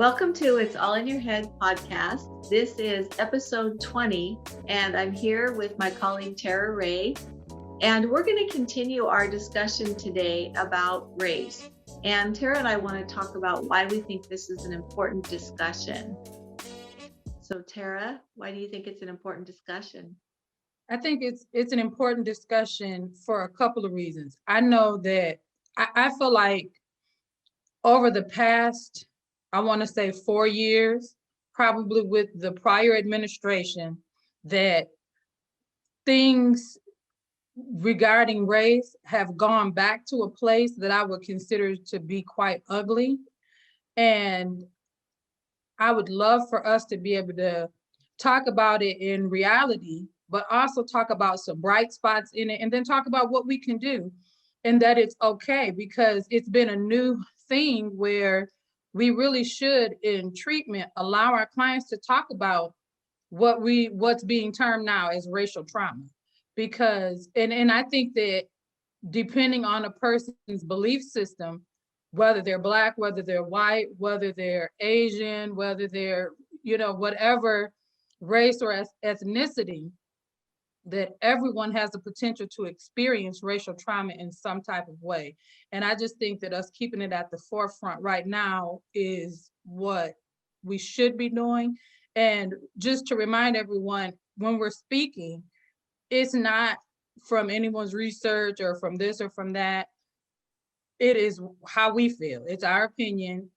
Welcome to It's All in Your Head podcast. This is episode 20, and I'm here with my colleague Tara Ray, and we're going to continue our discussion today about race. And Tara and I want to talk about why we think this is an important discussion. So Tara, why do you think it's an important discussion? I think it's an important discussion for a couple of reasons. I know that I feel like over the past, I want to say 4 years, probably with the prior administration, that things regarding race have gone back to a place that I would consider to be quite ugly. And I would love for us to be able to talk about it in reality, but also talk about some bright spots in it, and then talk about what we can do and that it's okay, because it's been a new thing where we really should, in treatment, allow our clients to talk about what's being termed now as racial trauma. Because, and I think that depending on a person's belief system, whether they're Black, whether they're white, whether they're Asian, whether they're, whatever race or ethnicity, that everyone has the potential to experience racial trauma in some type of way. And I just think that us keeping it at the forefront right now is what we should be doing. And just to remind everyone, when we're speaking, it's not from anyone's research or from this or from that. It is how we feel. It's our opinion,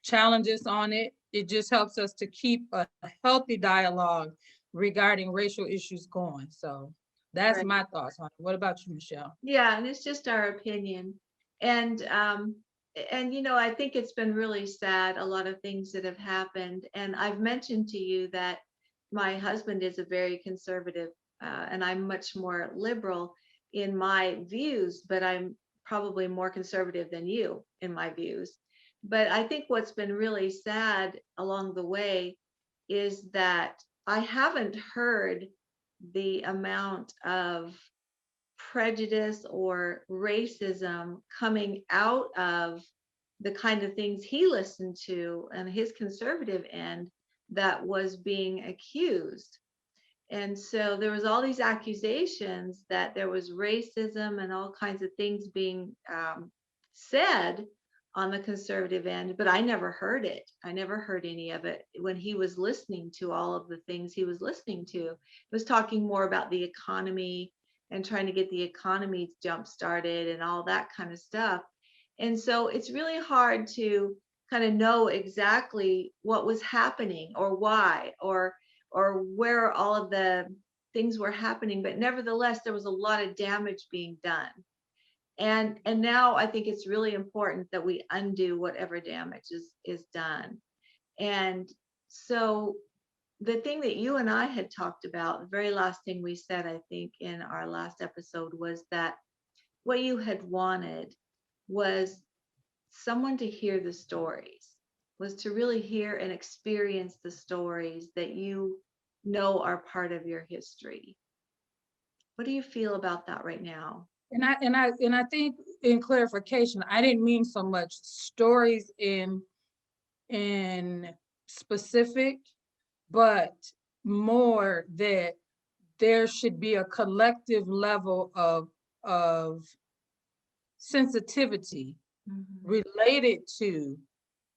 challenges on it. It just helps us to keep a healthy dialogue regarding racial issues going. So that's Right. my thoughts on it. What about you, Michelle? Yeah, and it's just our opinion. And I think it's been really sad, a lot of things that have happened. And I've mentioned to you that my husband is a very conservative, and I'm much more liberal in my views, but I'm probably more conservative than you in my views. But I think what's been really sad along the way is that I haven't heard the amount of prejudice or racism coming out of the kind of things he listened to and his conservative end that was being accused. And so there was all these accusations that there was racism and all kinds of things being said on the conservative end, but I never heard it. I never heard any of it when he was listening to all of the things he was listening to. He was talking more about the economy and trying to get the economy jump started and all that kind of stuff. And so it's really hard to kind of know exactly what was happening or why or where all of the things were happening, but nevertheless there was a lot of damage being done. And now I think it's really important that we undo whatever damage is done. And so the thing that you and I had talked about, the very last thing we said, I think, in our last episode, was that what you had wanted was someone to hear the stories, was to really hear and experience the stories that you know are part of your history. What do you feel about that right now? And I think, in clarification, I didn't mean so much stories in specific, but more that there should be a collective level of sensitivity related to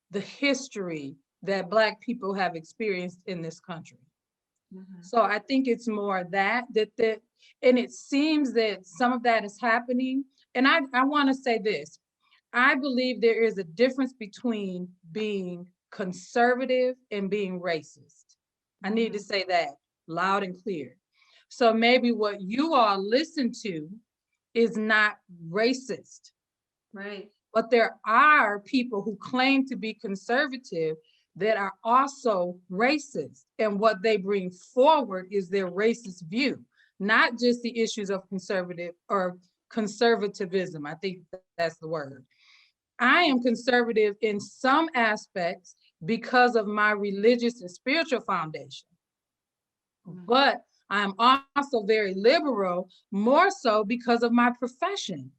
the history that Black people have experienced in this country. So I think it's more that and it seems that some of that is happening. And I want to say this. I believe there is a difference between being conservative and being racist. I need to say that loud and clear. So maybe what you all listen to is not racist. Right. But there are people who claim to be conservative that are also racist. And what they bring forward is their racist view, not just the issues of conservative or conservatism. I think that's the word. I am conservative in some aspects because of my religious and spiritual foundation. But I'm also very liberal, more so because of my profession.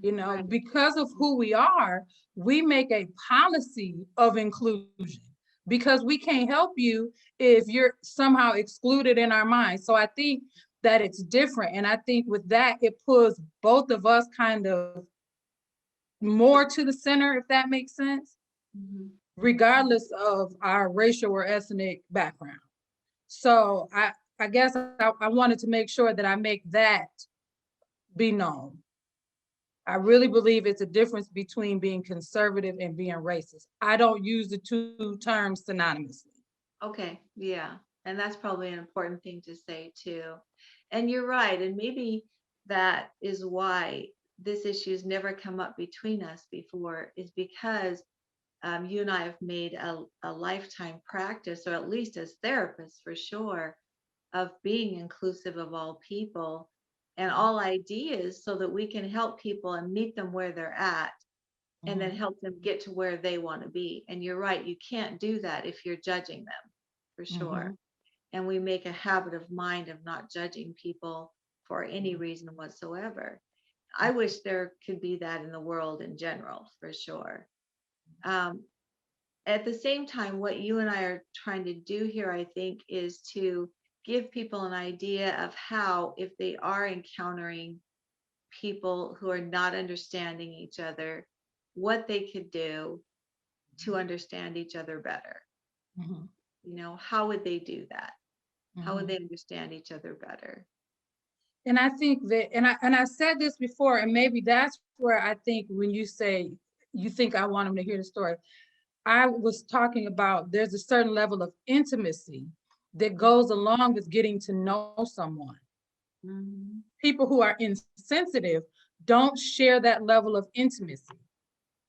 You know, Right. because of who we are, we make a policy of inclusion because we can't help you if you're somehow excluded in our minds. So I think that it's different. And I think with that, it pulls both of us kind of more to the center, if that makes sense, Mhm. regardless of our racial or ethnic background. So I guess I wanted to make sure that I make that be known. I really believe it's a difference between being conservative and being racist. I don't use the two terms synonymously. Okay, yeah. And that's probably an important thing to say too. And you're right. And maybe that is why this issue's never come up between us before, is because you and I have made a lifetime practice, or at least as therapists for sure, of being inclusive of all people and all ideas so that we can help people and meet them where they're at and then Mhm, help them get to where they want to be. And you're right, you can't do that if you're judging them, for sure. mhm, And we make a habit of mind of not judging people for any mhm, reason whatsoever. I wish there could be that in the world in general, for sure. Um, at the same time, what you and I are trying to do here, I think, is to give people an idea of how, if they are encountering people who are not understanding each other, what they could do to understand each other better. mhm, How would they do that? How would mhm. they understand each other better? And I think that, and I said this before, and maybe that's where I think when you say you think I want them to hear the story, I was talking about there's a certain level of intimacy that goes along with getting to know someone. Mhm. People who are insensitive don't share that level of intimacy,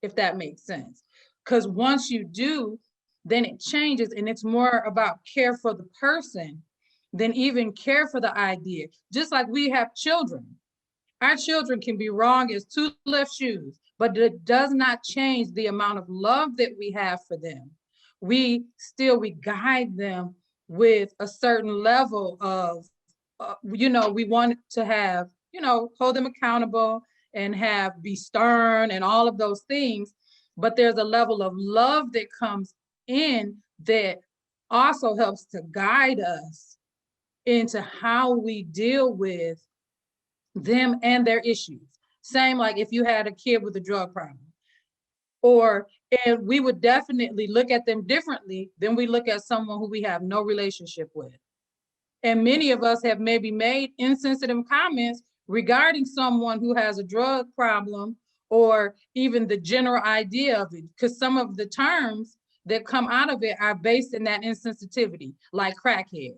if that makes sense. Because once you do, then it changes and it's more about care for the person than even care for the idea. Just like we have children. Our children can be wrong as two left shoes, but it does not change the amount of love that we have for them. We guide them with a certain level of, we want to have, hold them accountable and have be stern and all of those things. But there's a level of love that comes in that also helps to guide us into how we deal with them and their issues. Same like if you had a kid with a drug problem, or and we would definitely look at them differently than we look at someone who we have no relationship with. And many of us have maybe made insensitive comments regarding someone who has a drug problem or even the general idea of it, because some of the terms that come out of it are based in that insensitivity, like crackhead.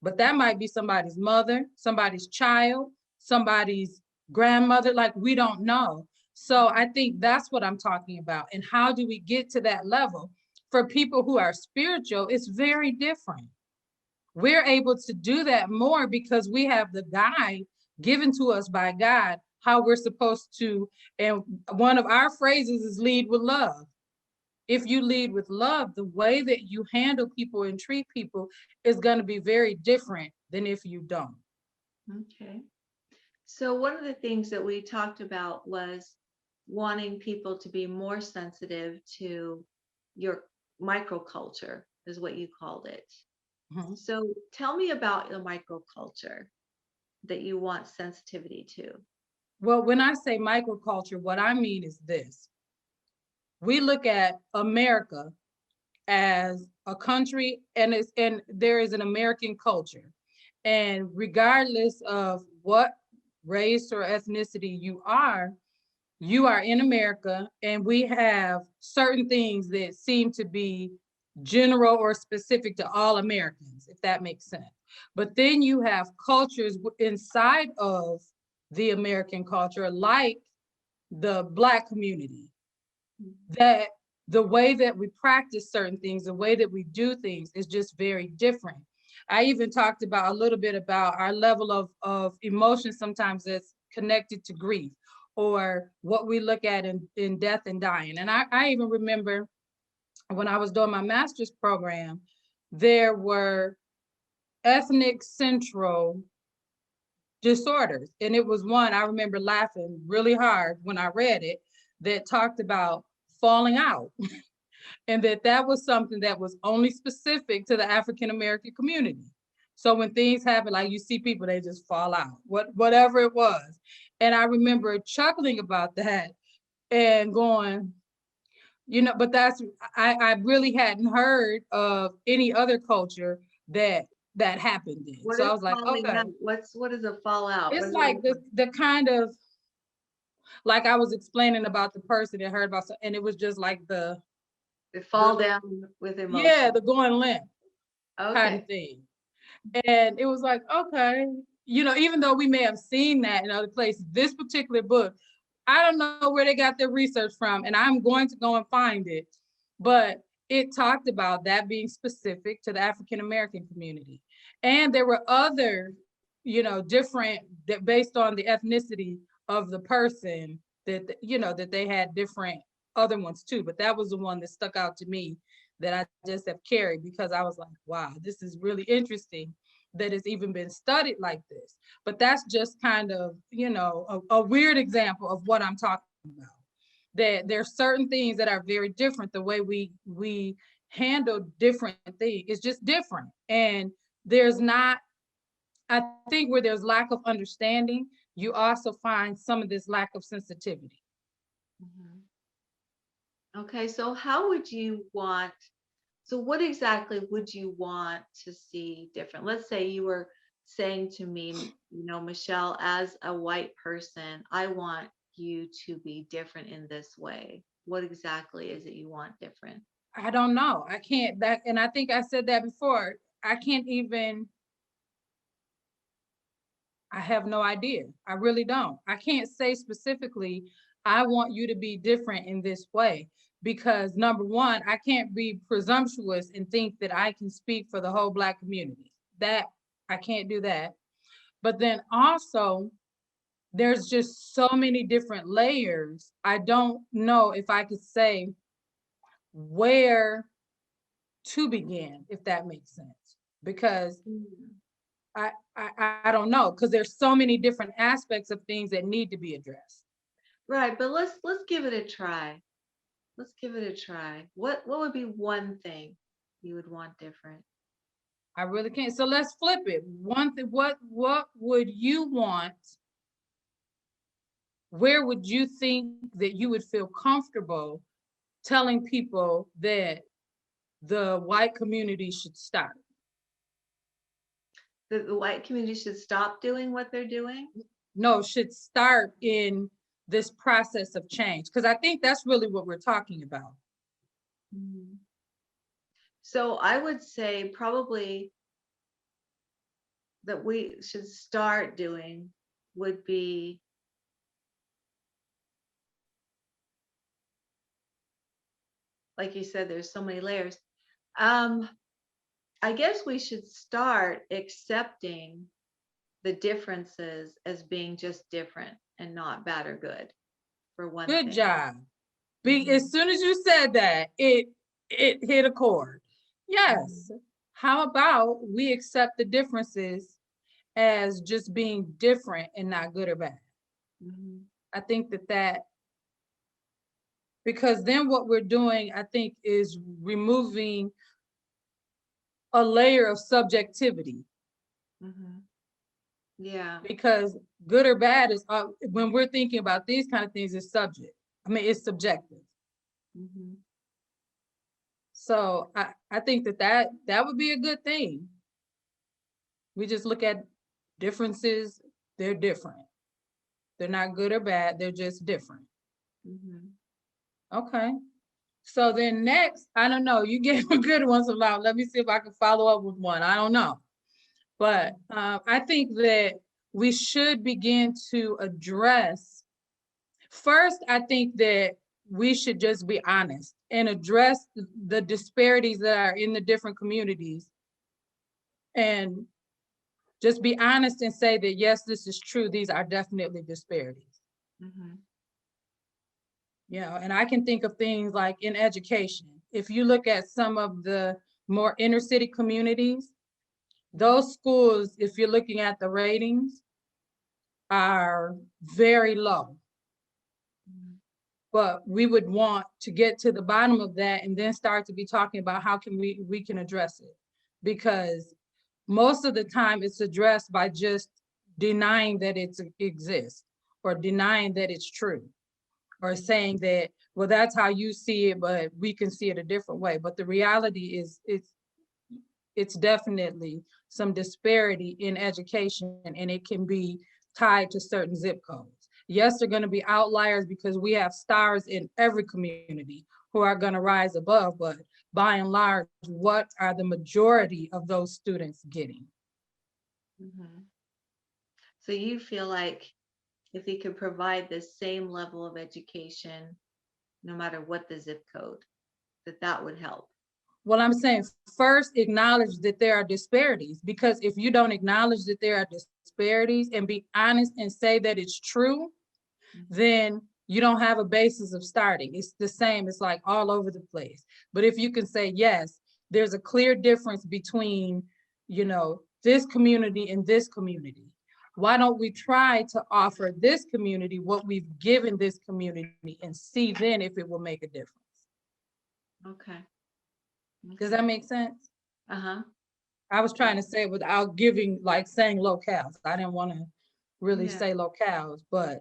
But that might be somebody's mother, somebody's child, somebody's grandmother, like we don't know. So I think that's what I'm talking about. And how do we get to that level? For people who are spiritual, it's very different. We're able to do that more because we have the guide given to us by God, how we're supposed to. And one of our phrases is lead with love. If you lead with love, the way that you handle people and treat people is going to be very different than if you don't. Okay. So one of the things that we talked about was wanting people to be more sensitive to your microculture, is what you called it. Mhm. So tell me about the microculture that you want sensitivity to. Well, when I say microculture, what I mean is this. We look at America as a country, and there is an American culture. And regardless of what race or ethnicity you are in America, and we have certain things that seem to be general or specific to all Americans, if that makes sense. But then you have cultures inside of the American culture, like the Black community, that the way that we practice certain things, the way that we do things is just very different. I even talked about a little bit about our level of emotion sometimes that's connected to grief or what we look at in death and dying. And I even remember when I was doing my master's program, there were ethnic central disorders. And it was one, I remember laughing really hard when I read it, that talked about falling out. And that was something that was only specific to the African American community. So when things happen, like you see people, they just fall out, whatever it was. And I remember chuckling about that and going, but I really hadn't heard of any other culture that happened in. What So I is was like, falling okay, out? What is a fallout? it's like the kind of, like I was explaining about the person that heard about, and it was just like they fall down with yeah, emotion. the going limp kind Okay. of thing. And it was like, okay, even though we may have seen that in other places, this particular book, I don't know where they got their research from, and I'm going to go and find it. But it talked about that being specific to the African American community. And there were other, different, that based on the ethnicity of the person, that they had different other ones too. But that was the one that stuck out to me, that I just have carried, because I was like, wow, this is really interesting that it's even been studied like this. But that's just kind of, a weird example of what I'm talking about. That there's certain things that are very different. The way we handle different things is just different. And there's not, I think where there's lack of understanding, you also find some of this lack of sensitivity. Mhm. Okay, so what exactly would you want to see different? Let's say you were saying to me, Michelle, as a white person, I want you to be different in this way. What exactly is it you want different? I don't know. I can't that, and I think I said that before. I can't even, I have no idea. I really don't. I can't say specifically, I want you to be different in this way, because number one, I can't be presumptuous and think that I can speak for the whole Black community. That I can't do that. But then also, there's just so many different layers. I don't know if I could say where to begin, if that makes sense, because Mm. I don't know, because there's so many different aspects of things that need to be addressed. Right, but let's give it a try. Let's give it a try. What would be one thing you would want different? I really can't. So let's flip it. One thing, what would you want? Where would you think that you would feel comfortable telling people that the white community should start? The white community should stop doing what they're doing? No, should start in this process of change, because I think that's really what we're talking about. Mhm. So I would say probably that we should start doing would be, like you said, there's so many layers. Um, I guess we should start accepting the differences as being just different and not bad or good, for one Good thing. job. Mhm. As soon as you said that, it hit a chord. Yes. Mhm. How about we accept the differences as just being different and not good or bad? Mhm. I think that because then what we're doing, I think, is removing a layer of subjectivity, Mhm. Yeah. because good or bad is, when we're thinking about these kind of things, is subject. I mean, it's subjective. Mhm. So I think that would be a good thing. We just look at differences, they're different. They're not good or bad, they're just different. Mhm. Okay. So then next, I don't know, you gave a good one, so now let me see if I can follow up with one. I don't know. But I think that we should begin to address, first, I think that we should just be honest and address the disparities that are in the different communities, and just be honest and say that, yes, this is true. These are definitely disparities. Mhm. And I can think of things like in education. If you look at some of the more inner city communities, those schools, if you're looking at the ratings, are very low. But we would want to get to the bottom of that and then start to be talking about how can we can address it. Because most of the time it's addressed by just denying that it exists or denying that it's true or saying that, well, that's how you see it, but we can see it a different way. But the reality is it's definitely some disparity in education, and it can be tied to certain zip codes. Yes, they're going to be outliers because we have stars in every community who are going to rise above, but by and large, what are the majority of those students getting? Mm-hmm. So you feel like if we could provide the same level of education, no matter what the zip code, that would help. Well, I'm saying first acknowledge that there are disparities, because if you don't acknowledge that there are disparities and be honest and say that it's true, then you don't have a basis of starting. It's the same, it's like all over the place. But if you can say, yes, there's a clear difference between, this community and this community. Why don't we try to offer this community what we've given this community and see then if it will make a difference? Okay. Does that make sense? Uh-huh. I was trying to say it without giving, like saying locales. I didn't want to really Yeah. say locales, but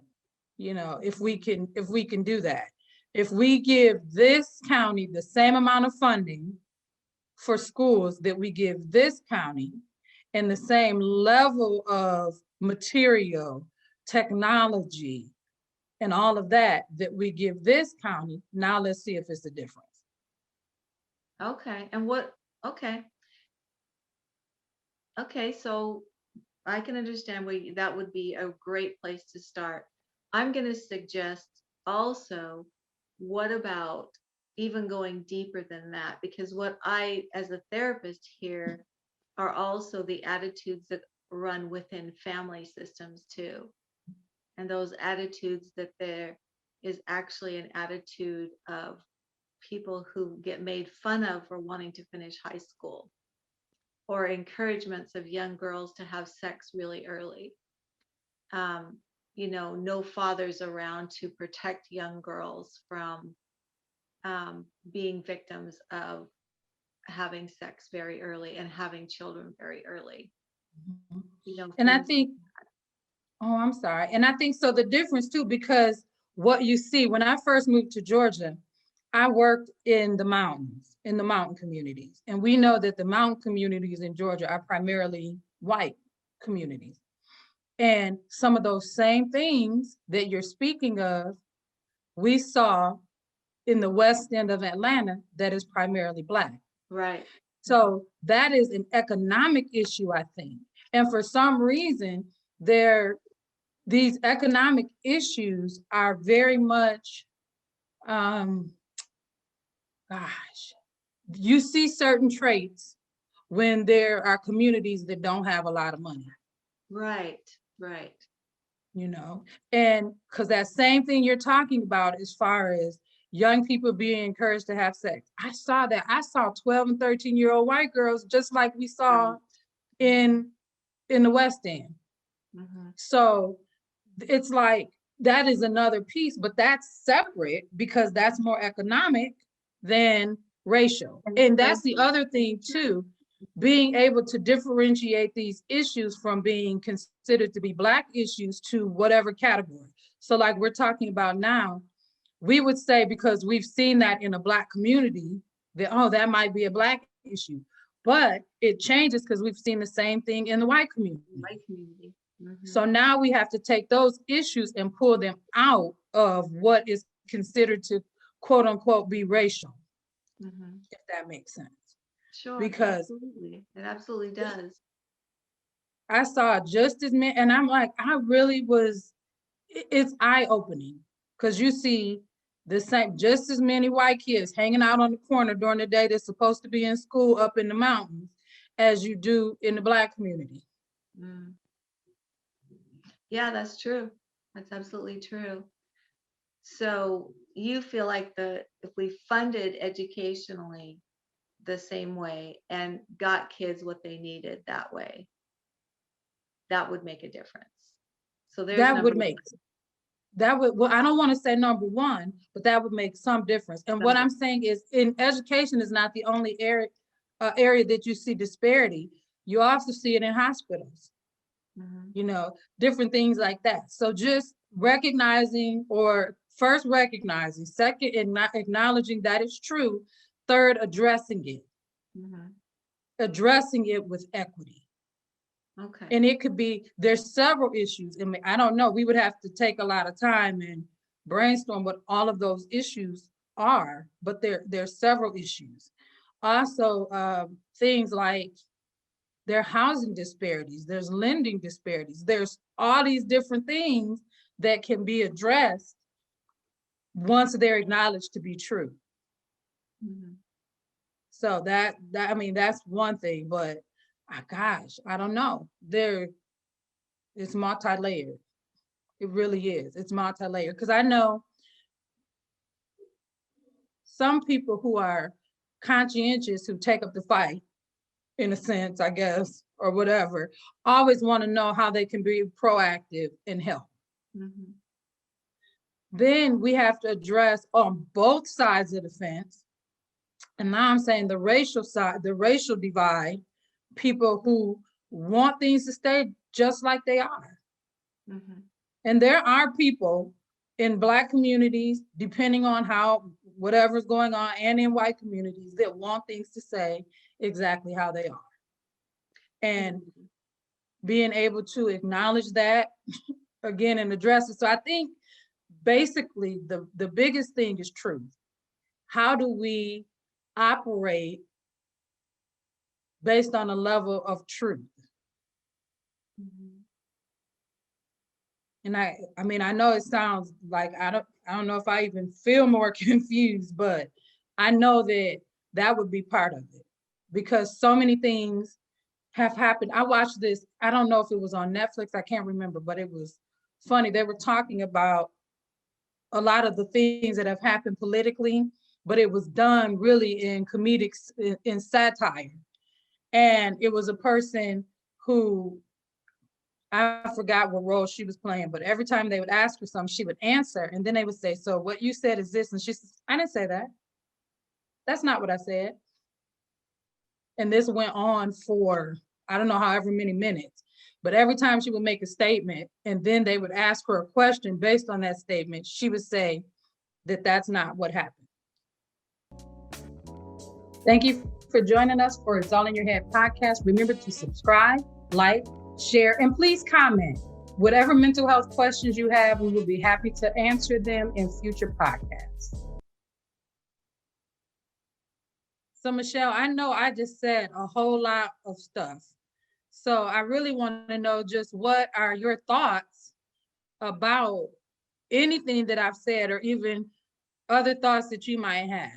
if we can do that, if we give this county the same amount of funding for schools that we give this county and the same level of material, technology, and all of that we give this county, now let's see if it's a difference. Okay. Okay. Okay. So I can understand where that would be a great place to start. I'm going to suggest also, what about even going deeper than that? Because what I, as a therapist, hear are also the attitudes that run within family systems too. And those attitudes, that there is actually an attitude of people who get made fun of for wanting to finish high school, or encouragements of young girls to have sex really early. No fathers around to protect young girls from being victims of having sex very early and having children very early. And I Things. think, oh, I'm sorry. And I think so the difference too, because what you see, when I first moved to Georgia, I worked in the mountains, in the mountain communities. And we know that the mountain communities in Georgia are primarily white communities. And some of those same things that you're speaking of, we saw in the west end of Atlanta that is primarily Black. Right. So that is an economic issue, I think. And for some reason, these economic issues are very much, you see certain traits when there are communities that don't have a lot of money. Right. Right. And because that same thing you're talking about as far as young people being encouraged to have sex, I saw that. I saw 12 and 13-year-old white girls, just like we saw in the West End. Mm-hmm. So it's like, that is another piece, but that's separate because that's more economic than racial. And that's the other thing too, being able to differentiate these issues from being considered to be Black issues to whatever category. So like we're talking about now, we would say, because we've seen that in a Black community, that, oh, that might be a Black issue. But it changes because we've seen the same thing in the white community. Mm-hmm. So now we have to take those issues and pull them out of what is considered to, quote unquote, be racial, if that makes sense. Sure. Because absolutely. It absolutely does. I saw just as many, and I'm like, it's eye-opening, because you see the same, just as many white kids hanging out on the corner during the day that's supposed to be in school up in the mountains as you do in the Black community. Mm. Yeah, that's true. That's absolutely true. So you feel like if we funded educationally the same way and got kids what they needed that way, that would make a difference. So there's That number would one. make, that would, well, I don't want to say number one, but that would make some difference. And what I'm saying is, in education is not the only area that you see disparity. You also see it in hospitals, Mhm. different things like that. So just recognizing, or first recognizing, second, acknowledging that it's true, third, Mhm. addressing it with equity. Okay. And it could be, there's several issues. I mean, I don't know, we would have to take a lot of time and brainstorm what all of those issues are, but there's several issues. Also, things like there are housing disparities, there's lending disparities, there's all these different things that can be addressed once they're acknowledged to be true. Mhm. So I mean, that's one thing, but gosh, I don't know. It's multi-layered. It really is. It's multi-layered. Because I know some people who are conscientious, who take up the fight, in a sense, I guess, or whatever, always want to know how they can be proactive and help. Mhm. Then we have to address on both sides of the fence. And now I'm saying the racial side, the racial divide, people who want things to stay just like they are. Mhm. And there are people in Black communities, depending on how whatever's going on, and in white communities that want things to stay exactly how they are. And Mhm. being able to acknowledge that again and address it. So I think basically the biggest thing is truth. How do we operate based on a level of truth? Mhm. And I mean, I know it sounds like I don't know if I even feel more confused, but I know that that would be part of it, because so many things have happened. I watched this, I don't know if it was on Netflix, I can't remember, but it was funny. They were talking about a lot of the things that have happened politically, but it was done really in comedic, in satire. And it was a person who, I forgot what role she was playing, but every time they would ask her something, she would answer. And then they would say, so what you said is this. And she says, I didn't say that. That's not what I said. And this went on for, I don't know, however many minutes. But every time she would make a statement and then they would ask her a question based on that statement, she would say that that's not what happened. Thank you for joining us for It's All in Your Head podcast. Remember to subscribe, like, share, and please comment. Whatever mental health questions you have, we will be happy to answer them in future podcasts. So Michelle, I know I just said a whole lot of stuff. So I really want to know just what are your thoughts about anything that I've said, or even other thoughts that you might have.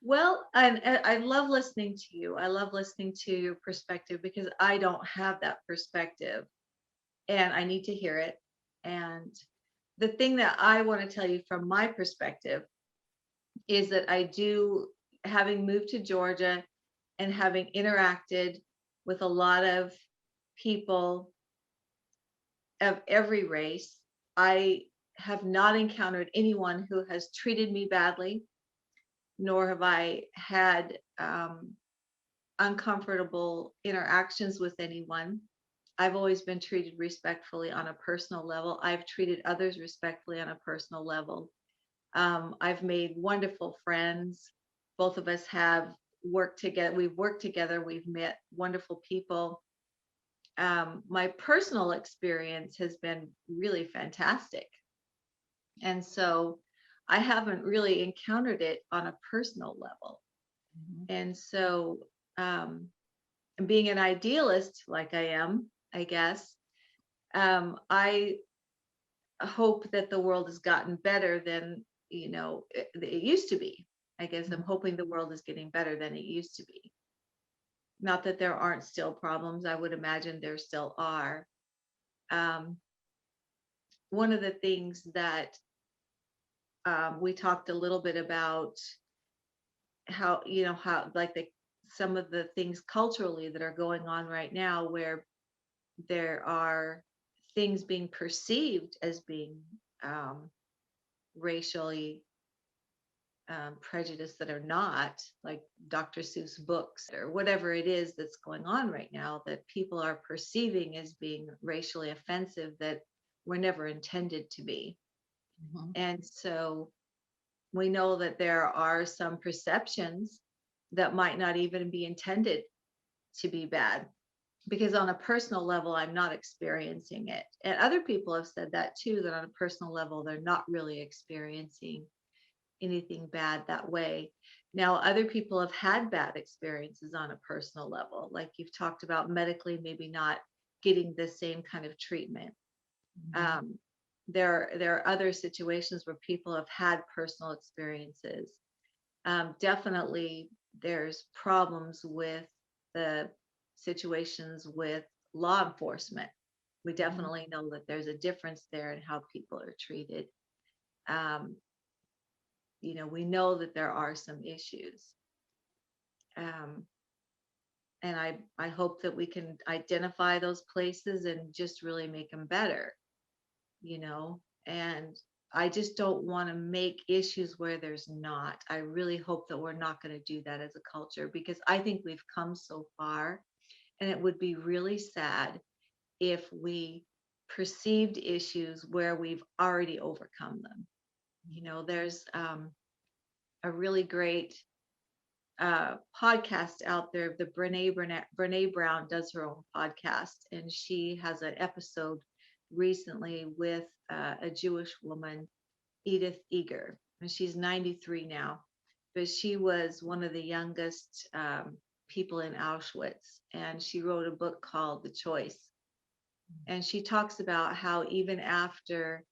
Well, and I love listening to you. I love listening to your perspective because I don't have that perspective and I need to hear it. And the thing that I want to tell you from my perspective is that I do, having moved to Georgia and having interacted with a lot of people of every race, I have not encountered anyone who has treated me badly, nor have I had uncomfortable interactions with anyone. I've always been treated respectfully on a personal level. I've treated others respectfully on a personal level. I've made wonderful friends. Both of us have worked together. We've worked together. We've met wonderful people. My personal experience has been really fantastic. And so I haven't really encountered it on a personal level. And so, um, being an idealist like I am, I guess, I hope that the world has gotten better than it used to be. I guess I'm hoping the world is getting better than it used to be. Not that there aren't still problems. I would imagine there still are. Um, One of the things that we talked a little bit about, how how like some of the things culturally that are going on right now, where there are things being perceived as being racially prejudiced that are not, like Dr. Seuss books or whatever it is that's going on right now that people are perceiving as being racially offensive that were never intended to be. Mhm. And so we know that there are some perceptions that might not even be intended to be bad, because on a personal level, I'm not experiencing it. And other people have said that too, that on a personal level, they're not really experiencing anything bad that way. Now, other people have had bad experiences on a personal level, like you've talked about medically, maybe not getting the same kind of treatment. Mhm. Um, there are other situations where people have had personal experiences. Definitely, there's problems with the situations with law enforcement. We Mhm. definitely know that there's a difference there in how people are treated. Um, we know that there are some issues. Um, and I hope that we can identify those places and just really make them better, and I just don't want to make issues where there's not. I really hope that we're not going to do that as a culture, because I think we've come so far, and it would be really sad if we perceived issues where we've already overcome them. There's a really great podcast out there. The Brene Brown does her own podcast, and she has an episode recently with a Jewish woman, Edith Eger, and she's 93 now, but she was one of the youngest people in Auschwitz, and she wrote a book called The Choice. And she talks about how even after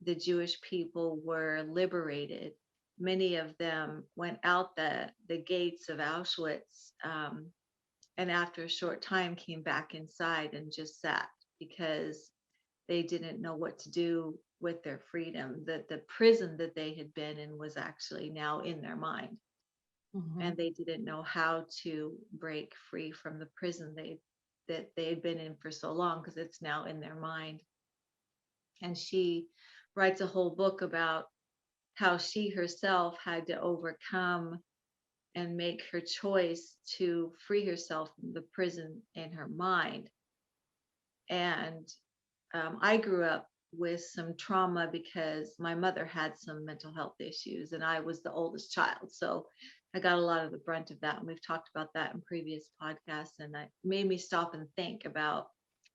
the Jewish people were liberated, many of them went out the gates of Auschwitz, and after a short time came back inside and just sat, because they didn't know what to do with their freedom. That the prison that they had been in was actually now in their mind, and Mhm. they didn't know how to break free from the prison that they had been in for so long, because it's now in their mind. And she writes a whole book about how she herself had to overcome and make her choice to free herself from the prison in her mind. And I grew up with some trauma because my mother had some mental health issues, and I was the oldest child. So I got a lot of the brunt of that. And we've talked about that in previous podcasts. And that made me stop and think about,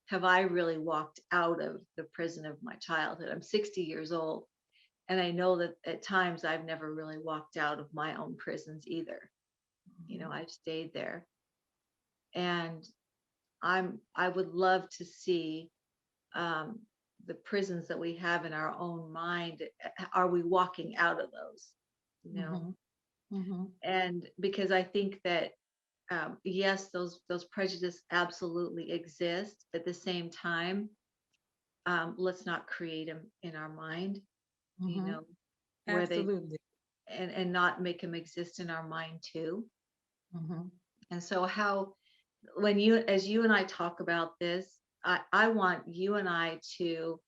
have I really walked out of the prison of my childhood? I'm 60 years old. And I know that at times I've never really walked out of my own prisons either. I've stayed there. And I would love to see um, the prisons that we have in our own mind. Are we walking out of those? You know, Mhm. Mhm. and because I think that yes, those prejudices absolutely exist. At the same time, let's not create them in our mind. You Mhm. know, where they Absolutely. and not make them exist in our mind too. Mhm. And so how when you as you and I talk about this, I want you and I to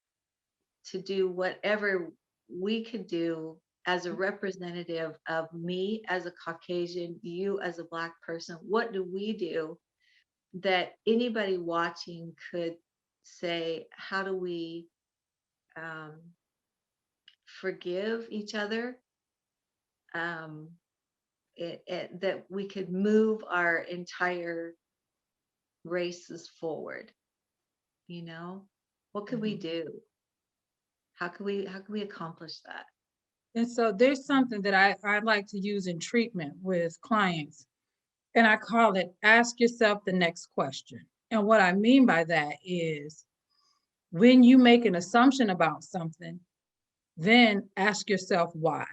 do whatever we could do as a representative of me as a Caucasian, you as a Black person. What do we do that anybody watching could say, how do we um, forgive each other? Um, that we could move our entire races forward. What could we Mhm. do? How can we accomplish that? And so there's something that I like to use in treatment with clients, and I call it ask yourself the next question. And what I mean by that is when you make an assumption about something, then ask yourself why.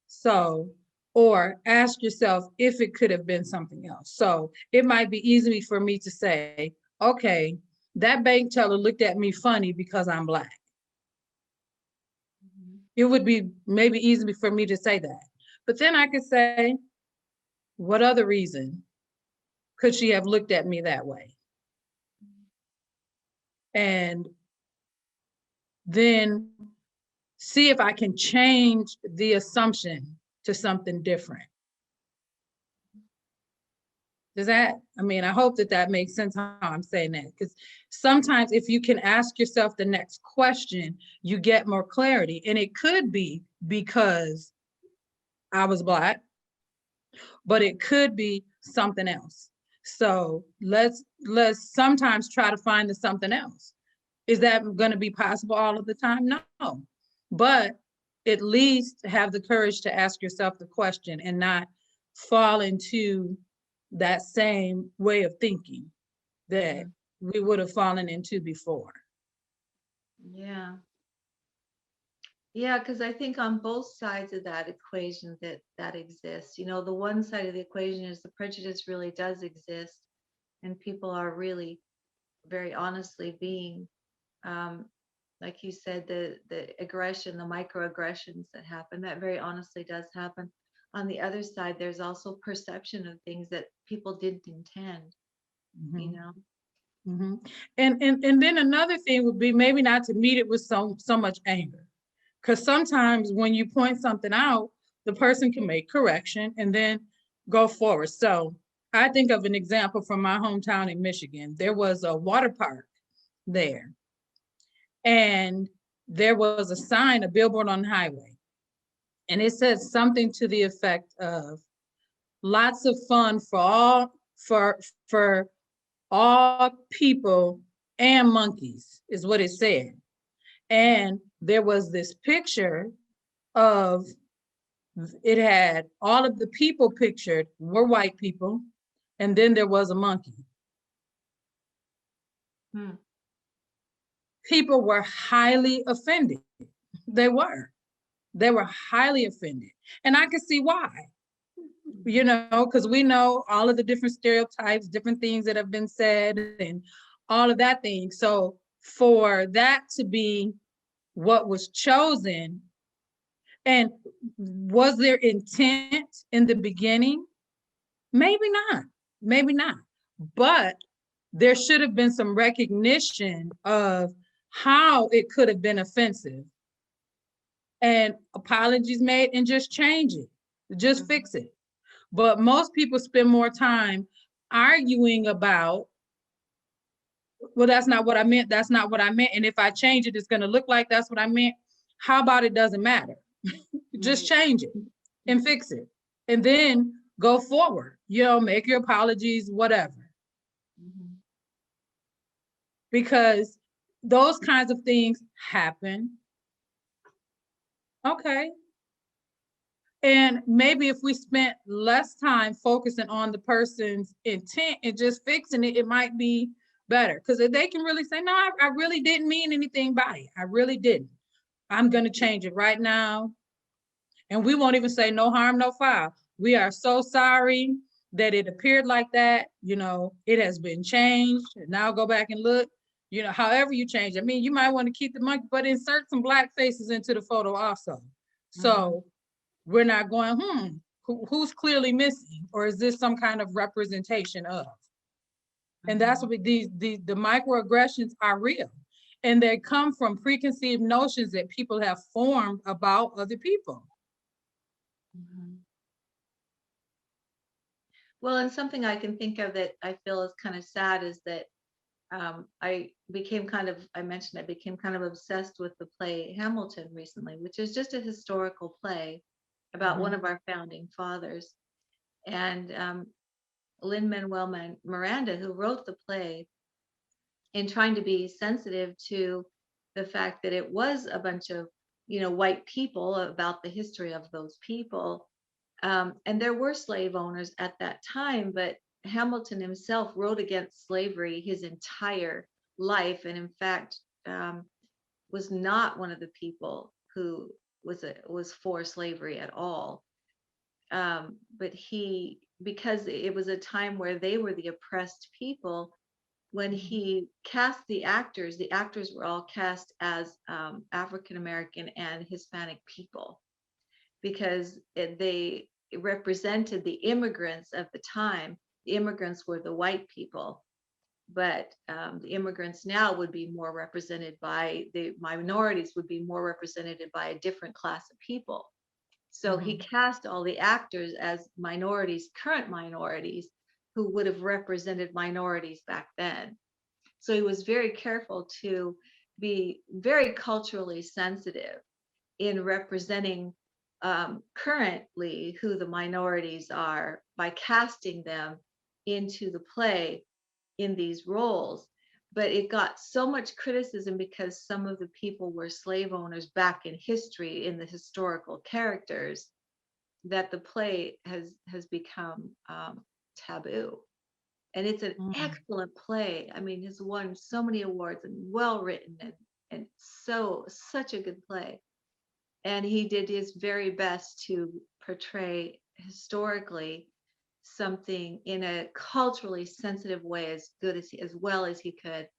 So, or ask yourself if it could have been something else. So it might be easy for me to say, okay, that bank teller looked at me funny because I'm Black. Mhm. It would be maybe easy for me to say that. But then I could say, what other reason could she have looked at me that way? and then see if I can change the assumption to something different. Does that, I mean, I hope that that makes sense how I'm saying that, because sometimes if you can ask yourself the next question, you get more clarity. And it could be because I was Black, but it could be something else. So let's sometimes try to find the something else. Is that going to be possible all of the time? No. But at least have the courage to ask yourself the question and not fall into that same way of thinking that we would have fallen into before. Yeah. Yeah, because I think on both sides of that equation that exists, the one side of the equation is the prejudice really does exist, and people are really very honestly being, um, like you said, the aggression, the microaggressions that happen, that very honestly does happen. On the other side, there's also perception of things that people didn't intend, you Mhm, know. mhm. And then another thing would be maybe not to meet it with so much anger, because sometimes when you point something out, the person can make correction and then go forward. So I think of an example from my hometown in Michigan. There was a water park there, and there was a sign, a billboard on the highway, and it said something to the effect of lots of fun for all people and monkeys, is what it said. And there was this picture of, it had all of the people pictured were white people, and then there was a monkey. Hmm. People were highly offended. They were. They were highly offended. And I could see why, because we know all of the different stereotypes, different things that have been said, and all of that thing. So for that to be what was chosen, and was there intent in the beginning? Maybe not. Maybe not. But there should have been some recognition of how it could have been offensive, and apologies made, and just change it, just fix it. But most people spend more time arguing about, well, that's not what I meant. That's not what I meant. And if I change it, it's going to look like that's what I meant. How about it doesn't matter? Just Right. change it and fix it. And then go forward, make your apologies, whatever. Mhm. Because those kinds of things happen. Okay. And maybe if we spent less time focusing on the person's intent and just fixing it, it might be better. Because if they can really say, no, I really didn't mean anything by it. I really didn't. I'm going to change it right now. And we won't even say no harm, no foul. We are so sorry that it appeared like that. It has been changed. Now go back and look, however you change. I mean, you might want to keep the monkey, but insert some Black faces into the photo also. So we're not going, who's clearly missing? Or is this some kind of representation of? And that's what the microaggressions are real. And they come from preconceived notions that people have formed about other people. Mhm. Well, and something I can think of that I feel is kind of sad is that I mentioned I became kind of obsessed with the play Hamilton recently, which is just a historical play about one of our founding fathers. And Lin-Manuel Miranda, who wrote the play, in trying to be sensitive to the fact that it was a bunch of, white people, about the history of those people. And there were slave owners at that time, but Hamilton himself wrote against slavery his entire life, and in fact, was not one of the people who was for slavery at all. But because it was a time where they were the oppressed people, when he cast the actors were all cast as African American and Hispanic people, because they represented the immigrants of the time. The immigrants were the white people, but the immigrants now would be more represented by, the minorities would be more represented by a different class of people. So he Mhm. cast all the actors as minorities, current minorities, who would have represented minorities back then. So he was very careful to be very culturally sensitive in representing currently who the minorities are by casting them into the play in these roles. But it got so much criticism because some of the people were slave owners back in history, in the historical characters, that the play has become taboo. And it's an Mm. excellent play. I mean, has won so many awards and well written, and so such a good play. And he did his very best to portray historically something in a culturally sensitive way as good as as well as he could,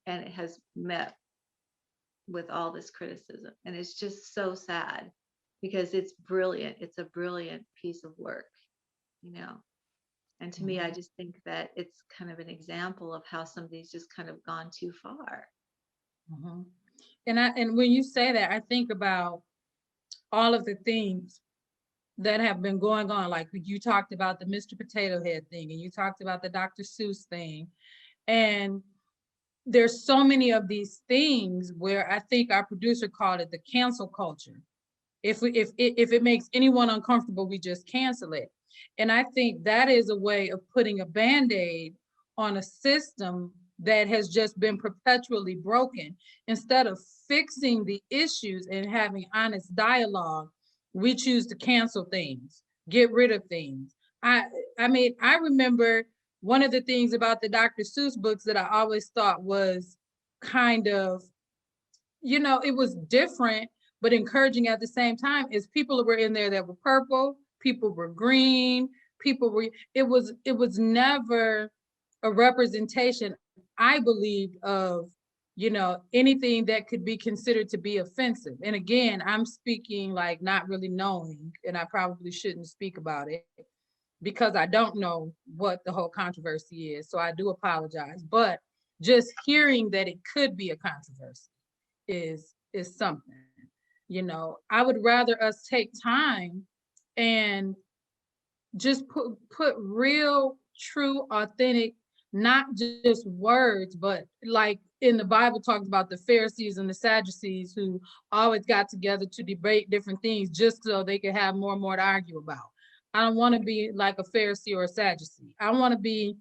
and it has met with all this criticism, and it's just so sad because it's brilliant. It's a brilliant piece of work, you know. And to me, I Mhm. just think that it's kind of an example of how somebody's just kind of gone too far. Mhm. And when you say that, I think about all of the things that have been going on. Like you talked about the Mr. Potato Head thing, and you talked about the Dr. Seuss thing. And there's so many of these things where I think our producer called it the cancel culture. If it makes anyone uncomfortable, we just cancel it. And I think that is a way of putting a band-aid on a system that has just been perpetually broken. Instead of fixing the issues and having honest dialogue, we choose to cancel things, get rid of things. I I mean, I remember one of the things about the Dr. Seuss books that I always thought was kind of, it was different, but encouraging at the same time, is people were in there that were purple, people were green, people were, it was never a representation, I believed, of, anything that could be considered to be offensive. And again, I'm speaking like not really knowing, and I probably shouldn't speak about it because I don't know what the whole controversy is. So I do apologize. But just hearing that it could be a controversy is something. I would rather us take time and just put real, true, authentic, not just words, but like in the Bible talks about the Pharisees and the Sadducees who always got together to debate different things just so they could have more and more to argue about. I don't want to be like a Pharisee or a Sadducee. I want to be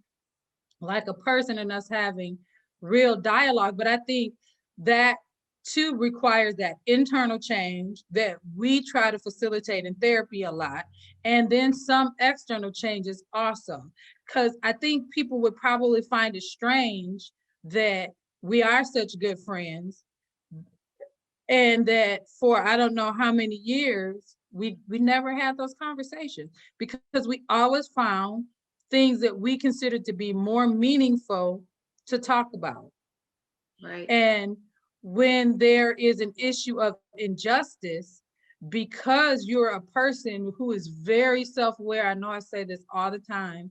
like a person and us having real dialogue. But I think that too requires that internal change that we try to facilitate in therapy a lot, and then some external changes also. Because I think people would probably find it strange that we are such good friends and that for I don't know how many years we never had those conversations because we always found things that we considered to be more meaningful to talk about. Right. And when there is an issue of injustice, because you're a person who is very self-aware, I know I say this all the time,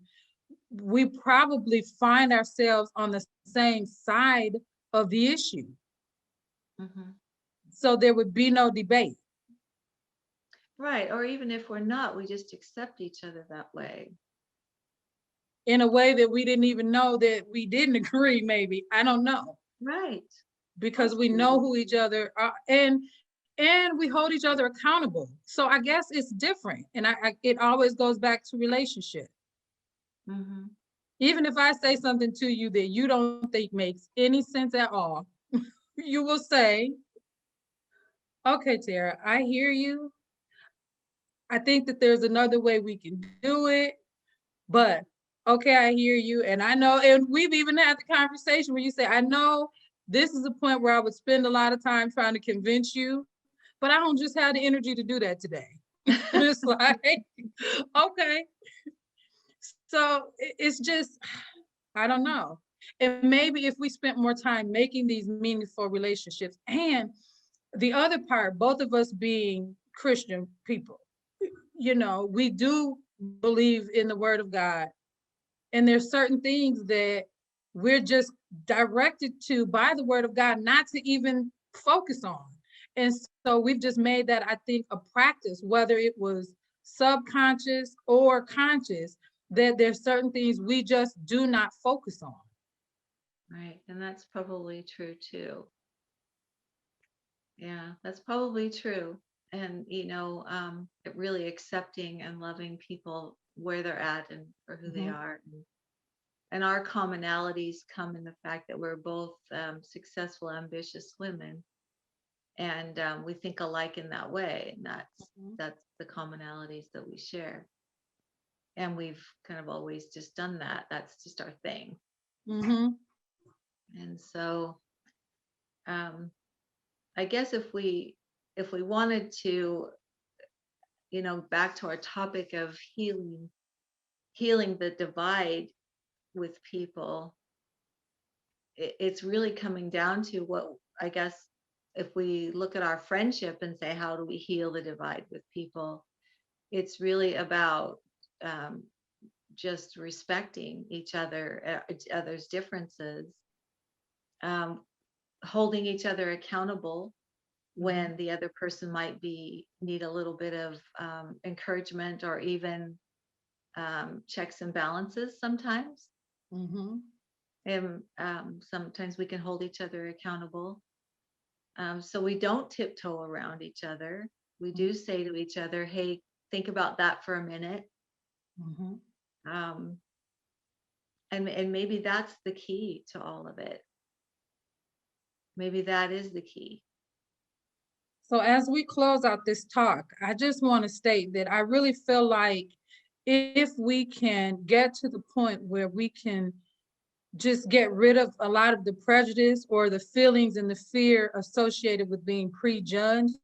we probably find ourselves on the same side of the issue. Hmm. So there would be no debate. Right. Or even if we're not, we just accept each other that way. In a way that we didn't even know that we didn't agree, maybe. I don't know. Right. Because we know Absolutely. who each other are, and we hold each other accountable. So I guess it's different. And it always goes back to relationship. Hmm. Even if I say something to you that you don't think makes any sense at all, you will say, okay, Tara, I hear you. I think that there's another way we can do it, but okay, I hear you. And I know, and we've even had the conversation where you say, I know this is a point where I would spend a lot of time trying to convince you, but I don't just have the energy to do that today. It's like, okay. So it's just, I don't know. And maybe if we spent more time making these meaningful relationships, and the other part, both of us being Christian people, we do believe in the word of God. And there's certain things that we're just directed to by the word of God not to even focus on. And so we've just made that, I think, a practice, whether it was subconscious or conscious, that there's certain things we just do not focus on. Right. And that's probably true too. Yeah, that's probably true. And, really accepting and loving people where they're at and for who they Mhm. are. And our commonalities come in the fact that we're both successful, ambitious women, and we think alike in that way. And Mhm. that's the commonalities that we share. And we've kind of always just done that. That's just our thing. Mhm. And so, um, I guess if we wanted to, back to our topic of healing the divide with people, it's really coming down to what, I guess, if we look at our friendship and say, how do we heal the divide with people? It's really about um, just respecting each other's differences, um, holding each other accountable Mhm. when the other person might need a little bit of encouragement, or even checks and balances sometimes. Mhm. And sometimes we can hold each other accountable. So we don't tiptoe around each other. We do Mhm. say to each other, hey, think about that for a minute. Mhm. Um, and maybe that's the key to all of it. Maybe that is the key. So as we close out this talk, I just want to state that I really feel like if we can get to the point where we can just get rid of a lot of the prejudice or the feelings and the fear associated with being prejudged,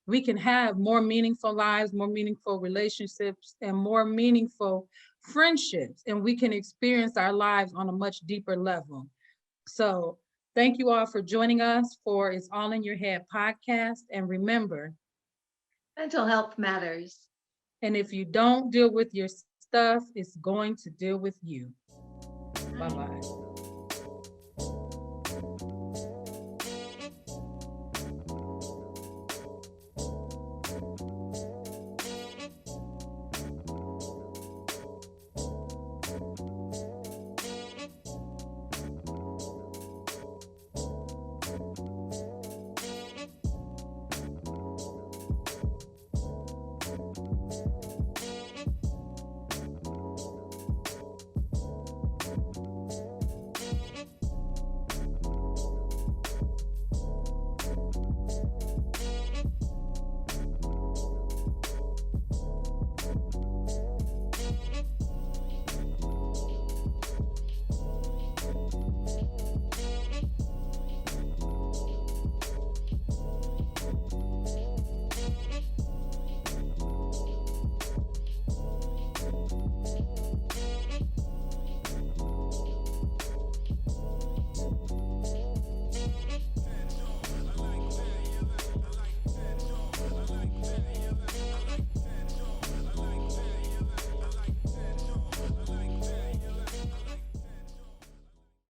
we can have more meaningful lives, more meaningful relationships, and more meaningful friendships. And we can experience our lives on a much deeper level. So thank you all for joining us for It's All in Your Head podcast. And remember, Mental health matters. and if you don't deal with your stuff, it's going to deal with you. Bye Bye. bye.